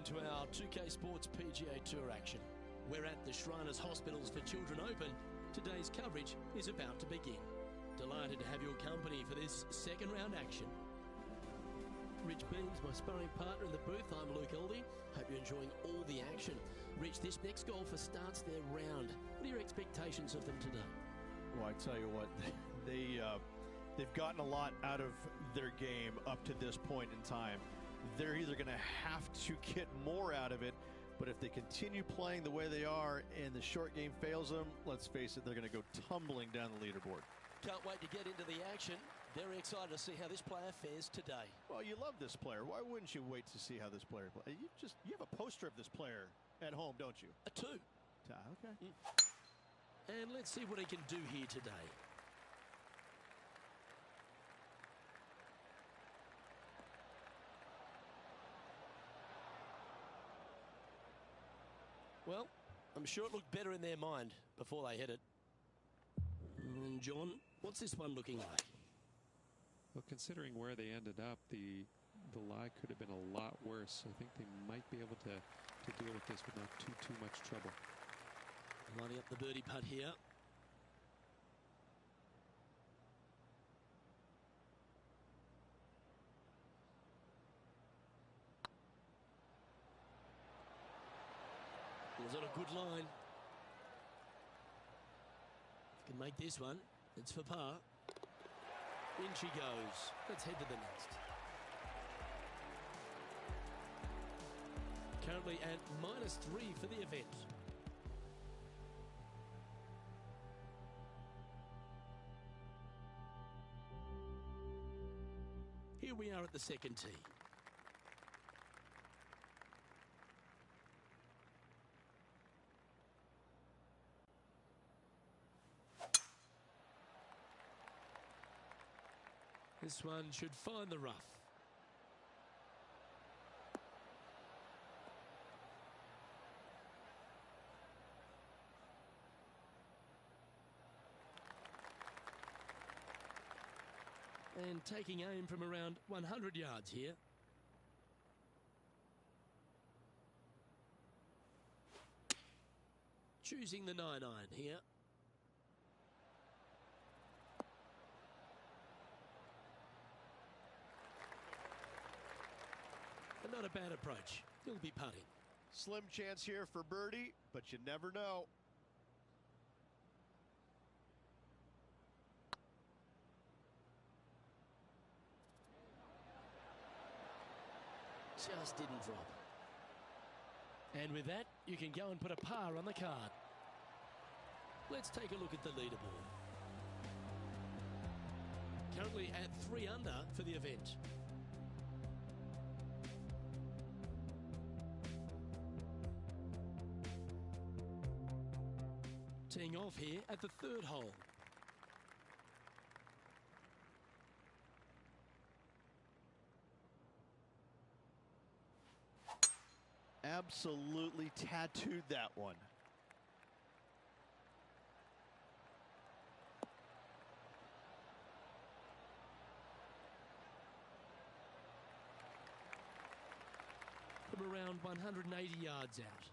welcome to our 2K Sports PGA Tour action. We're at the Shriners Hospitals for Children Open. Today's coverage is about to begin. Delighted to have your company for this second round action. Rich Beams, my sparring partner in the booth. I'm Luke Eldey. Hope you're enjoying all the action. Rich, this next golfer starts their round. What are your expectations of them today? Well, I tell you what, they've gotten a lot out of their game up to this point in time. They're either going to have to get more out of it, but if they continue playing the way they are and the short game fails them, let's face it, they're going to go tumbling down the leaderboard. Can't wait to get into the action. Very excited to see how this player fares today. Well, you love this player. Why wouldn't you wait to see how this player plays? You have a poster of this player at home, don't you? A two. Okay. And let's see what he can do here today. Well, I'm sure it looked better in their mind before they hit it. And John, what's this one looking like? Well, considering where they ended up, the lie could have been a lot worse. I think they might be able to deal with this without too much trouble. Lining up the birdie putt here. Was on a good line. If you can make this one, it's for par. In she goes. Let's head to the next. Currently at -3 for the event. Here we are at the second tee. This one should find the rough. And taking aim from around 100 yards here. Choosing the 9-iron here. But not a bad approach. He'll be putting. Slim chance here for birdie, but you never know. Just didn't drop. And with that, you can go and put a par on the card. Let's take a look at the leaderboard. Currently at 3 under for the event. Teeing off here at the 3rd hole. Absolutely tattooed that one. From around 180 yards out.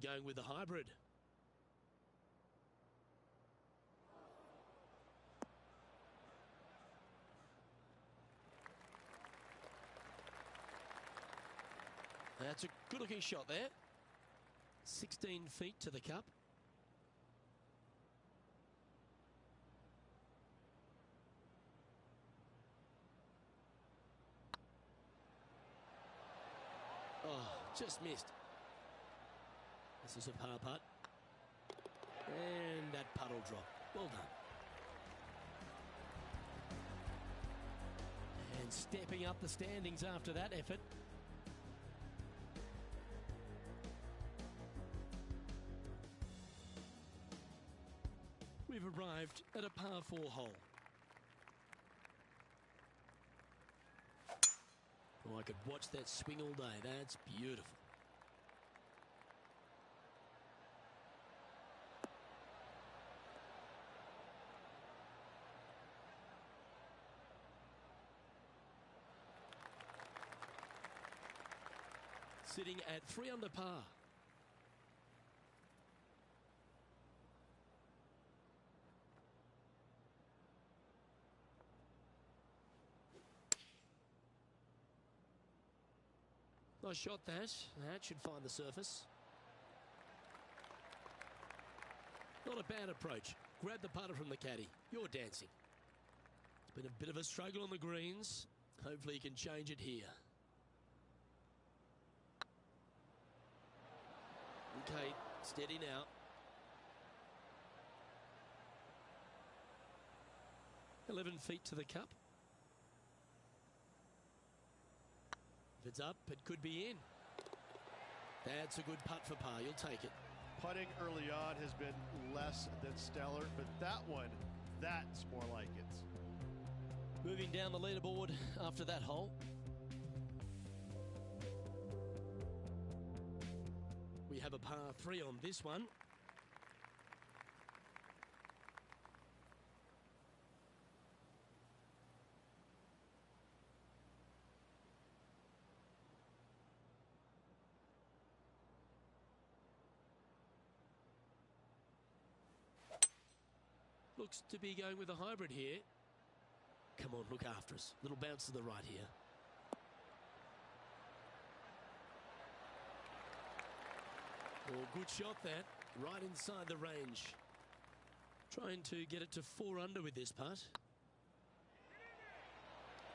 Going with the hybrid. That's a good looking shot there. 16 feet to the cup. Oh, just missed. This is a par putt. And that putt will drop. Well done. And stepping up the standings after that effort. We've arrived at a par 4 hole. Oh, I could watch that swing all day. That's beautiful. sitting at 3 under par. Nice shot that. That should find the surface. Not a bad approach. Grab the putter from the caddy. You're dancing. It's been a bit of a struggle on the greens. Hopefully he can change it here. Okay, steady now. "11 feet to the cup. If it's up, it could be in. That's a good putt for par. You'll take it. Putting early on has been less than stellar, but that one, that's more like it. Moving down the leaderboard after that hole. We have a par 3 on this one. Looks to be going with a hybrid here. Come on, look after us. Little bounce to the right here. Oh, good shot that. Right inside the range. Trying to get it to 4 under with this putt.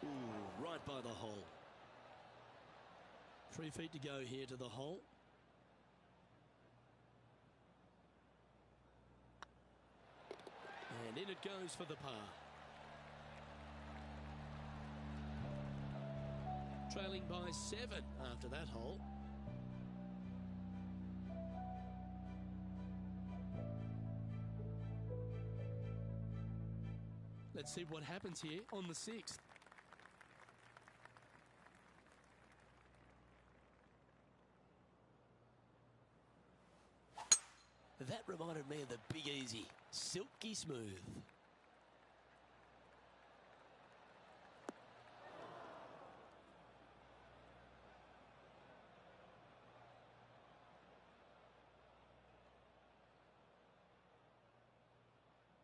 Ooh, right by the hole. 3 feet to go here to the hole. And in it goes for the par. Trailing by 7 after that hole. Let's see what happens here on the 6th. That reminded me of the Big Easy. Silky smooth.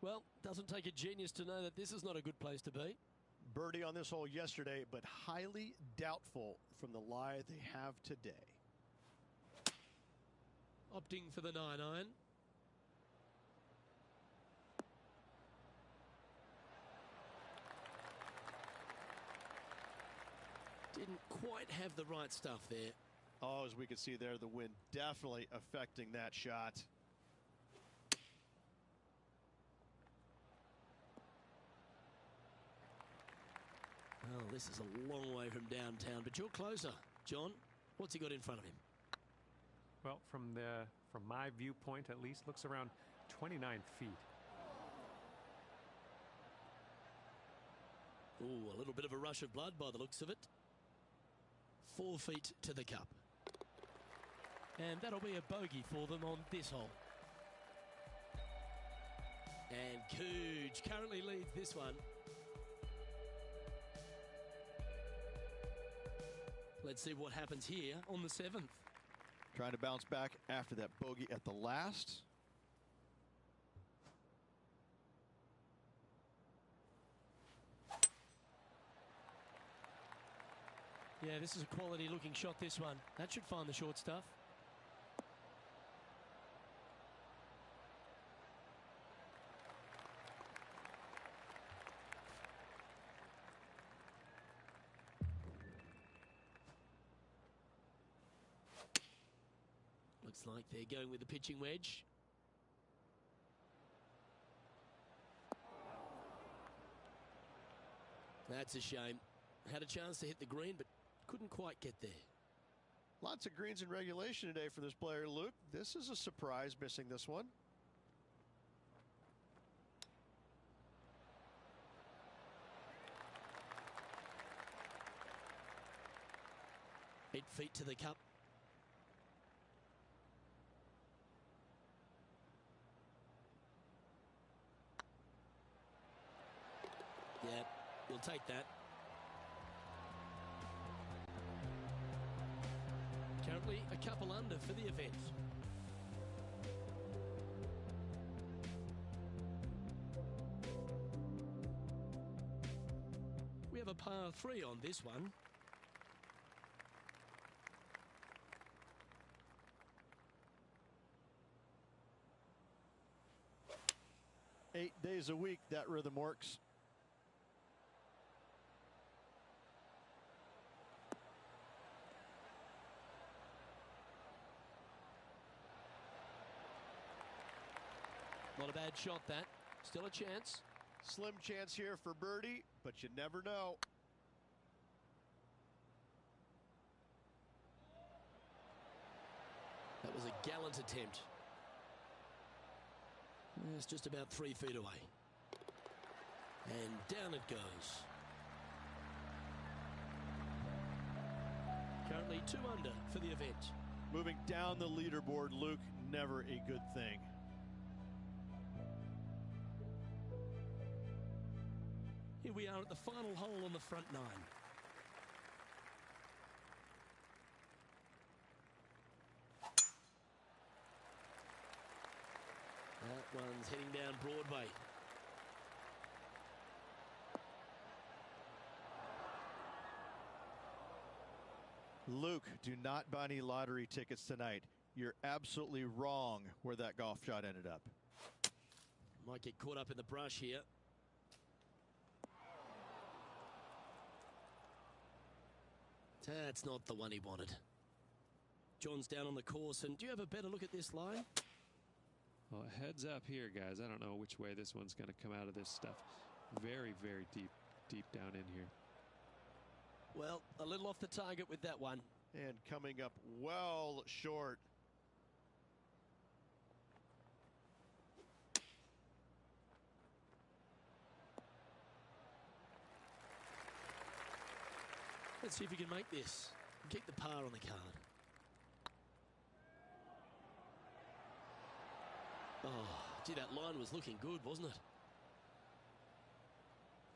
Well, doesn't take a genius to know that this is not a good place to be. Birdie on this hole yesterday, but highly doubtful from the lie they have today. Opting for the 9-iron. Didn't quite have the right stuff there. Oh, as we can see there, the wind definitely affecting that shot. Well, this is a long way from downtown, but you're closer. John, what's he got in front of him? Well, from my viewpoint at least, looks around 29 feet. Ooh, a little bit of a rush of blood by the looks of it. 4 feet to the cup. And that'll be a bogey for them on this hole. And Cooge currently leads this one. Let's see what happens here on the 7th. Trying to bounce back after that bogey at the last. Yeah, this is a quality looking shot, this one. That should find the short stuff. Looks like they're going with the pitching wedge. That's a shame. Had a chance to hit the green, but couldn't quite get there. Lots of greens in regulation today for this player, Luke. This is a surprise, missing this one. Eight feet to the cup. Yeah, you'll take that. Currently currently a couple under for the event. We have a par 3 on this one. Eight days a week, that rhythm works. Not a bad shot, that. Still a chance. Slim chance here for birdie, but you never know. That was a gallant attempt. It's just about 3 feet away. And down it goes. Currently 2 under for the event. Moving down the leaderboard, Luke, never a good thing. Here we are at the final hole on the front 9. That one's heading down Broadway. Luke, do not buy any lottery tickets tonight. You're absolutely wrong where that golf shot ended up. Might get caught up in the brush here. That's not the one he wanted. John's down on the course, and do you have a better look at this line? Well, heads up here, guys. I don't know which way this one's going to come out of this stuff. Very, very deep down in here. Well, a little off the target with that one. And coming up well short. Let's see if we can make this. Keep the par on the card. Oh, gee, that line was looking good, wasn't it?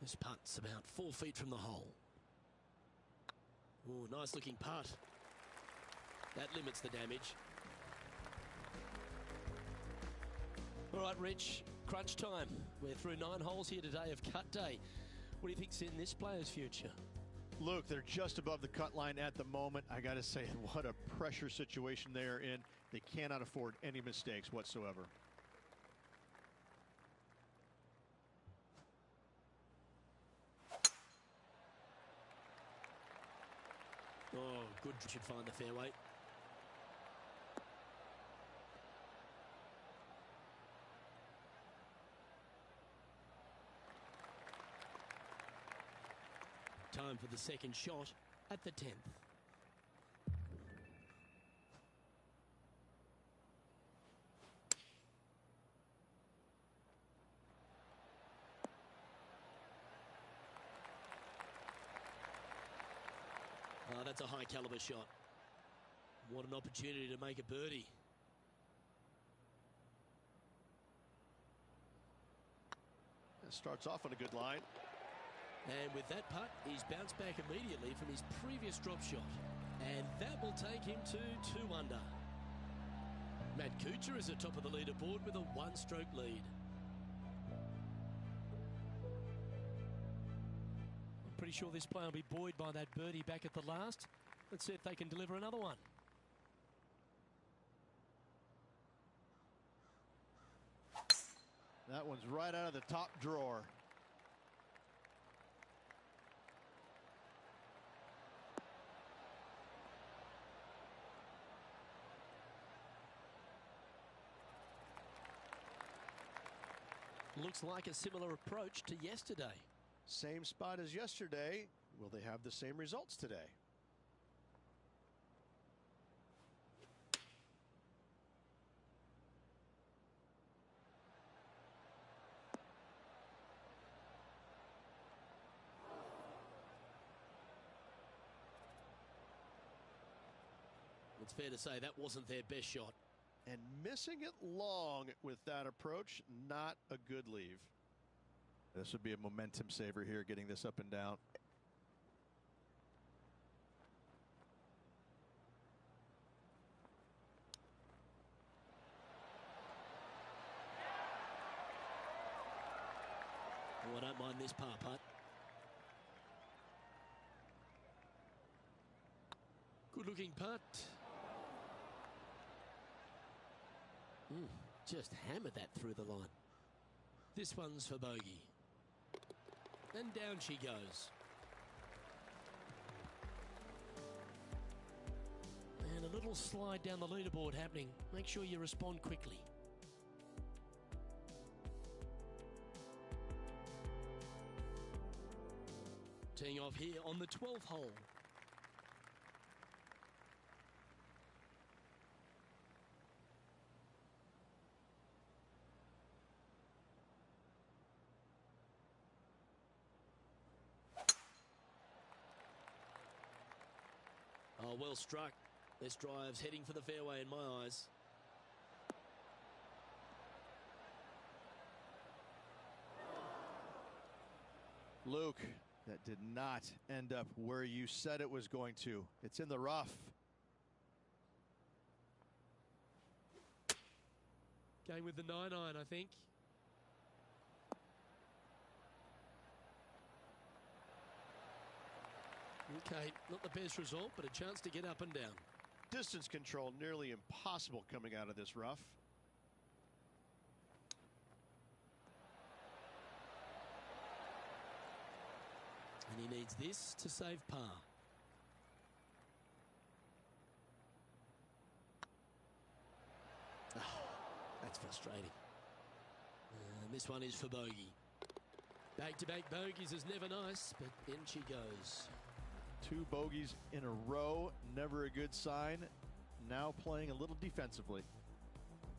This putt's about 4 feet from the hole. Oh, nice looking putt. That limits the damage. All right, Rich, crunch time. We're through 9 holes here today of cut day. What do you think's in this player's future? Luke, they're just above the cut line at the moment. I got to say, what a pressure situation they are in. They cannot afford any mistakes whatsoever. Oh, good. Should find the fairway. Time for the second shot at the 10th. Oh, that's a high caliber shot. What an opportunity to make a birdie. That starts off on a good line. And with that putt, he's bounced back immediately from his previous drop shot. And that will take him to 2 under. Matt Kuchar is at top of the leaderboard with a 1-stroke lead. I'm pretty sure this player will be buoyed by that birdie back at the last. Let's see if they can deliver another one. That one's right out of the top drawer. Looks like a similar approach to yesterday. Same spot as yesterday. Will they have the same results today? It's fair to say that wasn't their best shot. And missing it long with that approach, not a good leave. This would be a momentum saver here, getting this up and down. I don't mind this par putt. Good-looking putt. Just hammered that through the line. This one's for bogey. And down she goes. And a little slide down the leaderboard happening. Make sure you respond quickly. Teeing off here on the 12th hole. Oh, well struck. This drive's heading for the fairway in my eyes. Luke, that did not end up where you said it was going to. It's in the rough. Going with the 9-iron, I think. Okay, not the best result, but a chance to get up and down. Distance control nearly impossible coming out of this rough. And he needs this to save par. Oh, that's frustrating. And this one is for bogey. Back-to-back bogeys is never nice, but in she goes. 2 bogeys in a row, never a good sign. Now playing a little defensively.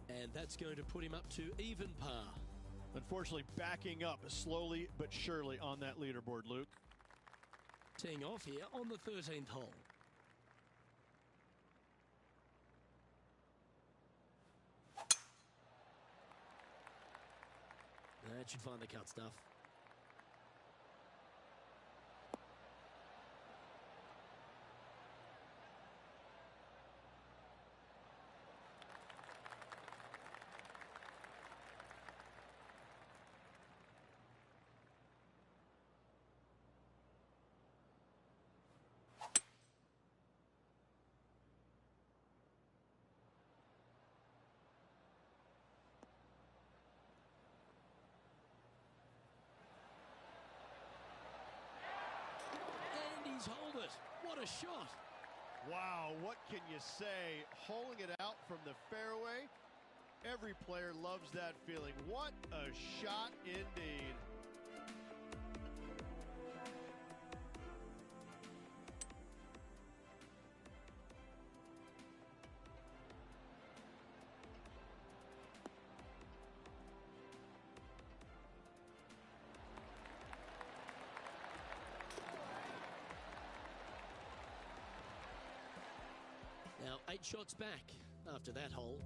And that's going to put him up to even par. Unfortunately, backing up slowly but surely on that leaderboard, Luke. Teeing off here on the 13th hole. That should find the cut stuff. Hold it. What a shot. Wow, what can you say? Holing it out from the fairway. Every player loves that feeling. What a shot indeed. Now 8 shots back after that hole.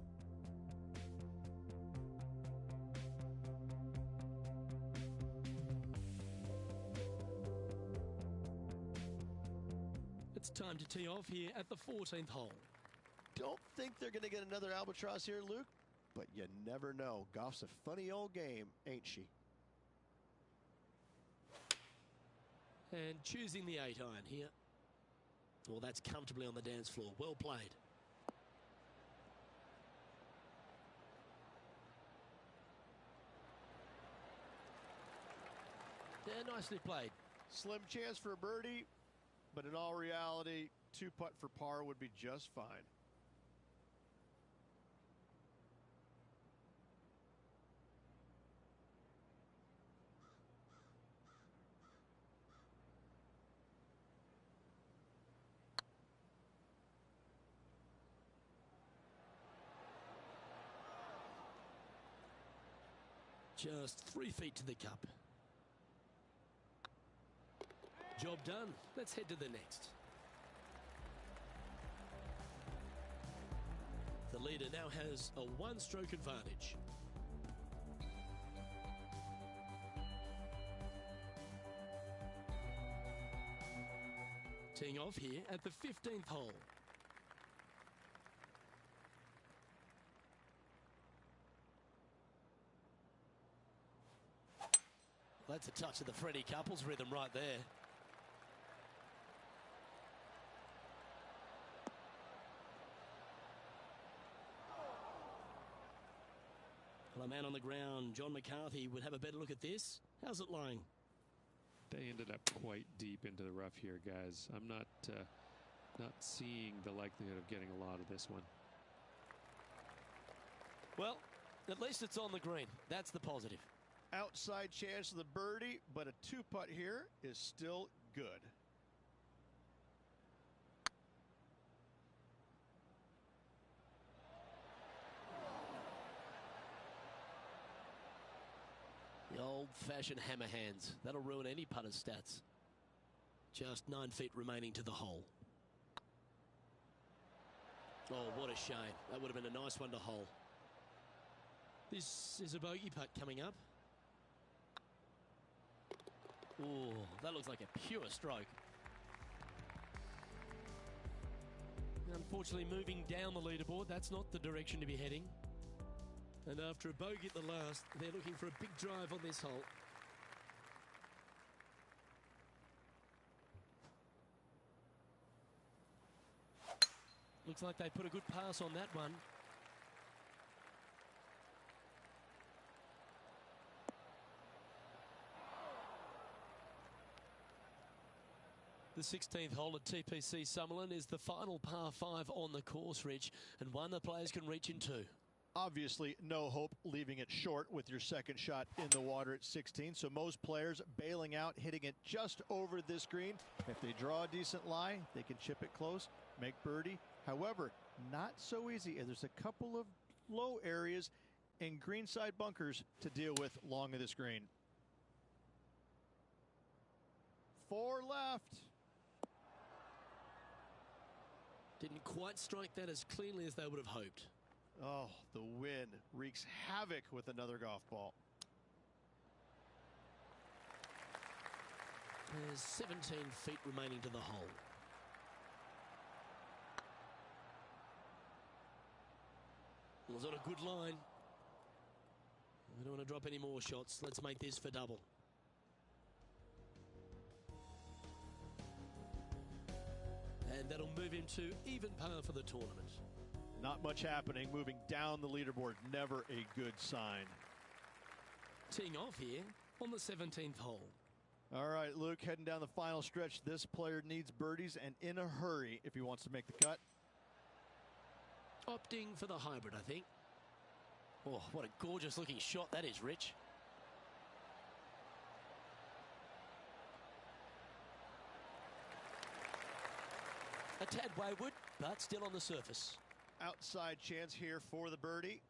It's time to tee off here at the 14th hole. Don't think they're going to get another albatross here, Luke, but you never know. Golf's a funny old game, ain't she? And choosing the 8-iron here. Well, that's comfortably on the dance floor. Well played. Yeah, nicely played. Slim chance for a birdie, but in all reality, 2-putt for par would be just fine. Just 3 feet to the cup. Job done. Let's head to the next. The leader now has a 1-stroke advantage. Teeing off here at the 15th hole. That's a touch of the Freddie Couples rhythm right there. Well, a man on the ground, John McCarthy, would have a better look at this. How's it lying? They ended up quite deep into the rough here, guys. I'm not seeing the likelihood of getting a lot of this one. Well, at least it's on the green. That's the positive. Outside chance of the birdie, but a two-putt here is still good. The old-fashioned hammer hands. That'll ruin any putter's stats. Just 9 feet remaining to the hole. Oh, what a shame. That would have been a nice one to hole. This is a bogey putt coming up. Oh, that looks like a pure stroke. Unfortunately, moving down the leaderboard, that's not the direction to be heading. And after a bogey at the last, they're looking for a big drive on this hole. Looks like they put a good pass on that one. The 16th hole at TPC Summerlin is the final par 5 on the course, Rich, and one the players can reach into. Obviously, no hope leaving it short with your second shot in the water at 16. So most players bailing out, hitting it just over this green. If they draw a decent lie, they can chip it close, make birdie. However, not so easy, as there's a couple of low areas and greenside bunkers to deal with long of this green. 4 left. Didn't quite strike that as cleanly as they would have hoped. Oh, the wind wreaks havoc with another golf ball. There's 17 feet remaining to the hole. It was on a good line. We don't want to drop any more shots. Let's make this for double. And that'll move him to even par for the tournament. Not much happening. Moving down the leaderboard, never a good sign. Teeing off here on the 17th hole. All right, Luke, heading down the final stretch. This player needs birdies and in a hurry if he wants to make the cut. Opting for the hybrid, I think. Oh, what a gorgeous looking shot that is, Rich. A tad wayward, but still on the surface. Outside chance here for the birdie.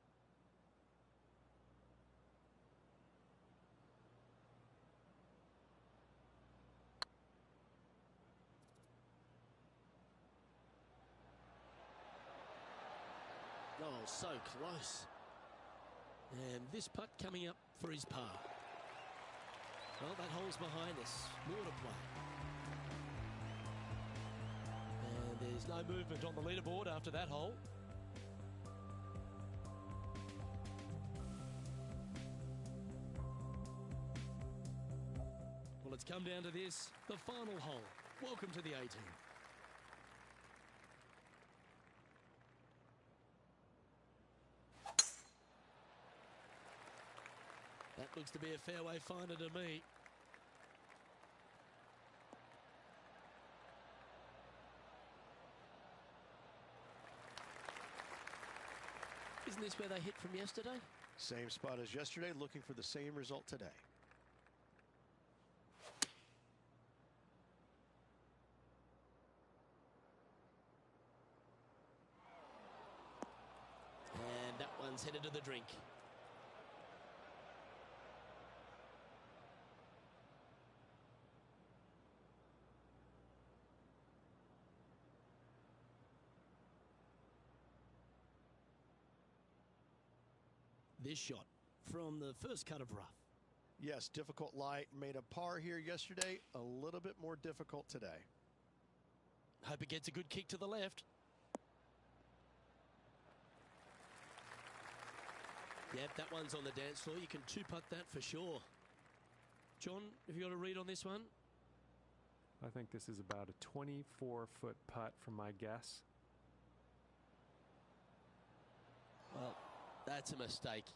Oh, so close. And this putt coming up for his par. Well, that hole's behind us. More to play. And there's no movement on the leaderboard after that hole. Well, it's come down to this, the final hole. Welcome to the 18th. That looks to be a fairway finder to me. Isn't this where they hit from yesterday? Same spot as yesterday, looking for the same result today. And that one's headed to the drink. This shot from the first cut of rough. Yes, difficult lie. Made a par here yesterday. A little bit more difficult today. Hope it gets a good kick to the left. Yep, that one's on the dance floor. You can two-putt that for sure. John, have you got a read on this one? I think this is about a 24-foot putt from my guess. Well, that's a mistake.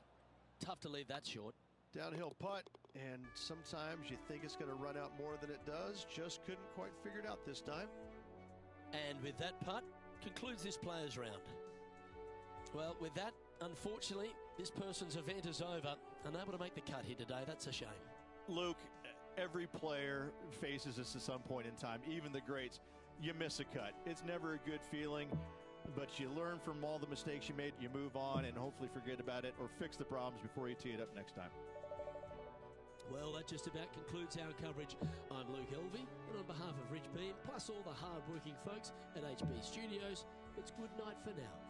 Tough to leave that short. Downhill putt, and sometimes you think it's going to run out more than it does. Just couldn't quite figure it out this time. And with that putt, concludes this players round. Well, with that, unfortunately, this person's event is over. Unable to make the cut here today. That's a shame. Luke, every player faces this at some point in time, even the greats. You miss a cut. It's never a good feeling, but you learn from all the mistakes you made. You move on and hopefully forget about it or fix the problems before you tee it up next time. Well, that just about concludes our coverage. I'm Luke Elvey, and on behalf of Rich Beam, plus all the hard-working folks at HB Studios, it's good night for now.